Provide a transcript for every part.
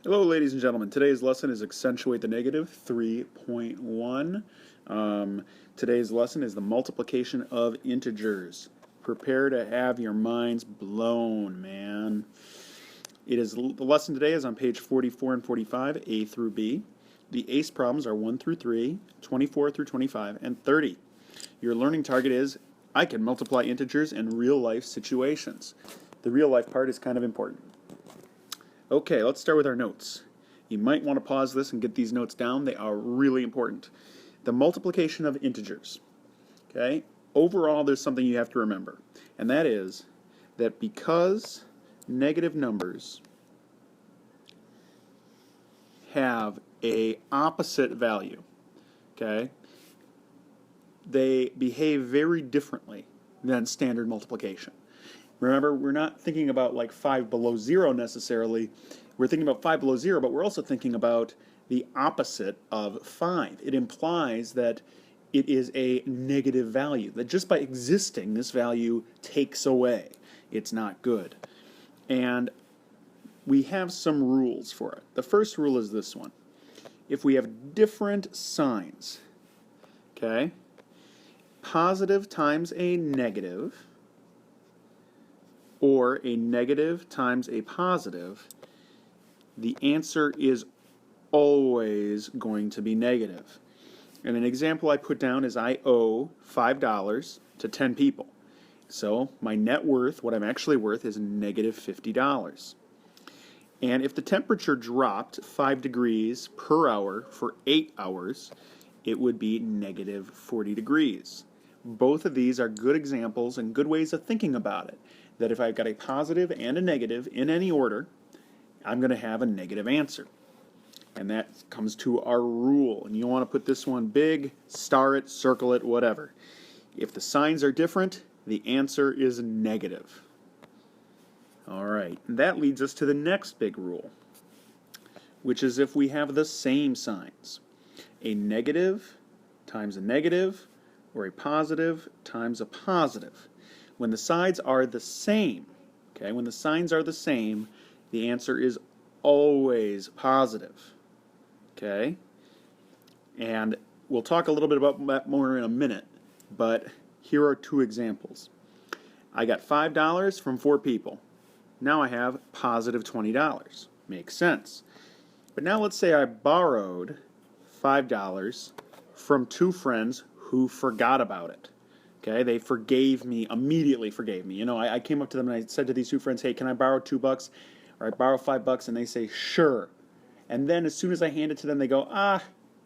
Hello, ladies and gentlemen. Today's lesson is Accentuate the Negative 3.1. Today's lesson is the multiplication of integers. Prepare to have your minds blown, man. The lesson today is on page 44 and 45, A through B. The ACE problems are 1 through 3, 24 through 25, and 30. Your learning target is, I can multiply integers in real-life situations. The real-life part is kind of important. Okay, let's start with our notes. You might want to pause this and get these notes down. They are really important. The multiplication of integers. Okay? Overall, there's something you have to remember, and that is that because negative numbers have a opposite value, okay, they behave very differently than standard multiplication. Remember, we're not thinking about like 5 below 0 necessarily. We're thinking about 5 below 0, but we're also thinking about the opposite of 5. It implies that it is a negative value, that just by existing, this value takes away. It's not good. And we have some rules for it. The first rule is this one. If we have different signs, okay, positive times a negative, or a negative times a positive, the answer is always going to be negative. And an example I put down is I owe $5 to 10 people. So my net worth, what I'm actually worth, is negative $50. And if the temperature dropped 5 degrees per hour for 8 hours, it would be negative 40 degrees. Both of these are good examples and good ways of thinking about it. That if I've got a positive and a negative in any order, I'm going to have a negative answer. And that comes to our rule. And you want to put this one big, star it, circle it, whatever. If the signs are different, the answer is negative. All right, and that leads us to the next big rule, which is if we have the same signs. A negative times a negative, or a positive times a positive. When the sides are the same, okay, when the signs are the same, the answer is always positive, okay? And we'll talk a little bit about that more in a minute, but here are two examples. I got $5 from 4 people. Now I have positive $20. Makes sense. But now let's say I borrowed $5 from 2 friends who forgot about it. Okay, they forgave me, immediately forgave me. You know, I came up to them and I said to these 2 friends, hey, can I borrow $2? Or I borrow $5, and they say, sure. And then as soon as I hand it to them, they go,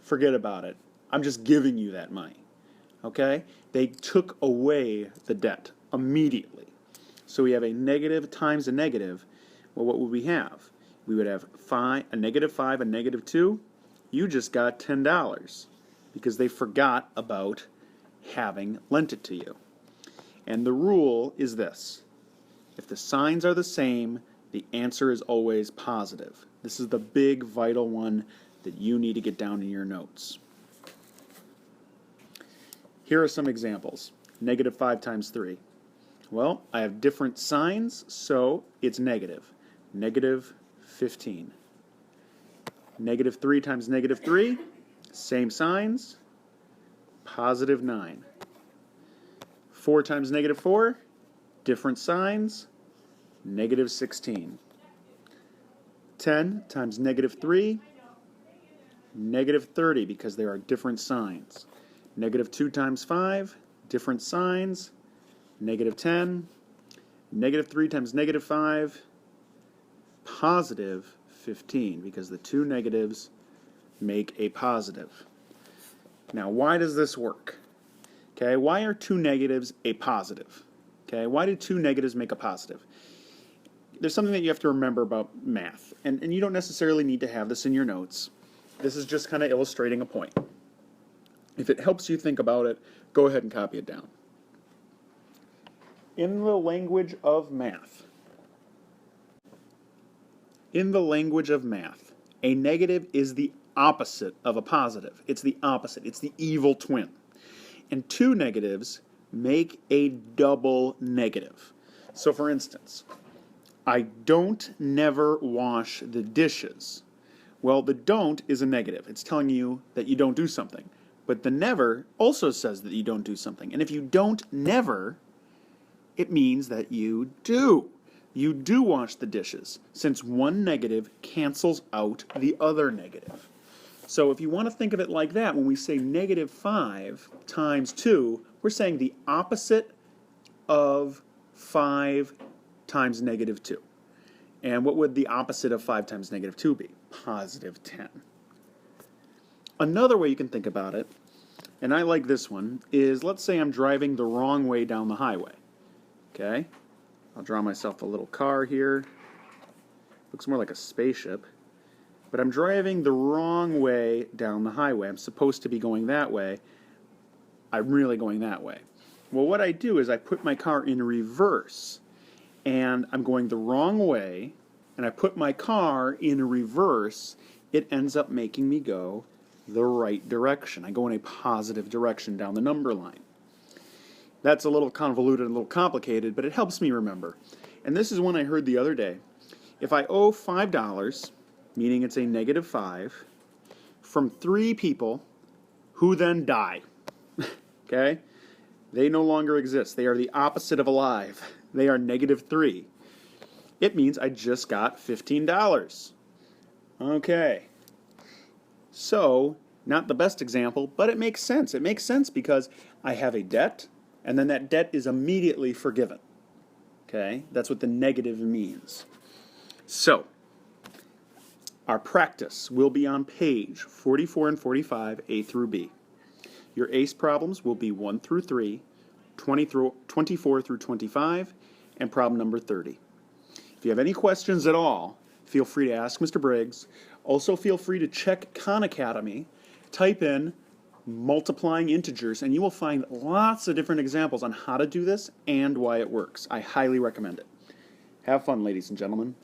forget about it. I'm just giving you that money. Okay? They took away the debt immediately. So we have a negative times a negative. Well, what would we have? We would have a negative 5, a negative 2. You just got $10 because they forgot about having lent it to you. And the rule is this. If the signs are the same, the answer is always positive. This is the big vital one that you need to get down in your notes. Here are some examples. Negative 5 times 3. Well, I have different signs, so it's negative. Negative 15. Negative 3 times negative 3, same signs, positive 9. 4 times negative 4, different signs, negative 16. 10 times negative 3, negative 30 because there are different signs. Negative 2 times 5, different signs, negative 10. Negative 3 times negative 5, positive 15 because the 2 negatives make a positive. Now, why does this work? Okay, why are 2 negatives a positive? Okay, why do 2 negatives make a positive? There's something that you have to remember about math, and you don't necessarily need to have this in your notes. This is just kind of illustrating a point. If it helps you think about it, go ahead and copy it down. In the language of math, a negative is the opposite of a positive. It's the opposite. It's the evil twin. And 2 negatives make a double negative. So for instance, I don't never wash the dishes. Well, the don't is a negative. It's telling you that you don't do something. But the never also says that you don't do something. And if you don't never, it means that you do. You do wash the dishes, since one negative cancels out the other negative. So if you want to think of it like that, when we say negative 5 times 2, we're saying the opposite of 5 times negative 2. And what would the opposite of 5 times negative 2 be? Positive 10. Another way you can think about it, and I like this one, is let's say I'm driving the wrong way down the highway. Okay? I'll draw myself a little car here. Looks more like a spaceship. But I'm driving the wrong way down the highway. I'm supposed to be going that way. I'm really going that way. Well, what I do is I put my car in reverse, and I'm going the wrong way, and I put my car in reverse. It ends up making me go the right direction. I go in a positive direction down the number line. That's a little convoluted and a little complicated, but it helps me remember. And this is one I heard the other day. If I owe $5, meaning it's a negative 5, from 3 people who then die, okay? They no longer exist. They are the opposite of alive. They are negative 3. It means I just got $15. Okay. So, not the best example, but it makes sense. It makes sense because I have a debt, and then that debt is immediately forgiven. Okay? That's what the negative means. So, our practice will be on page 44 and 45, A through B. Your ACE problems will be 1 through 3, 24 through 25, and problem number 30. If you have any questions at all, feel free to ask Mr. Briggs. Also, feel free to check Khan Academy. Type in multiplying integers, and you will find lots of different examples on how to do this and why it works. I highly recommend it. Have fun, ladies and gentlemen.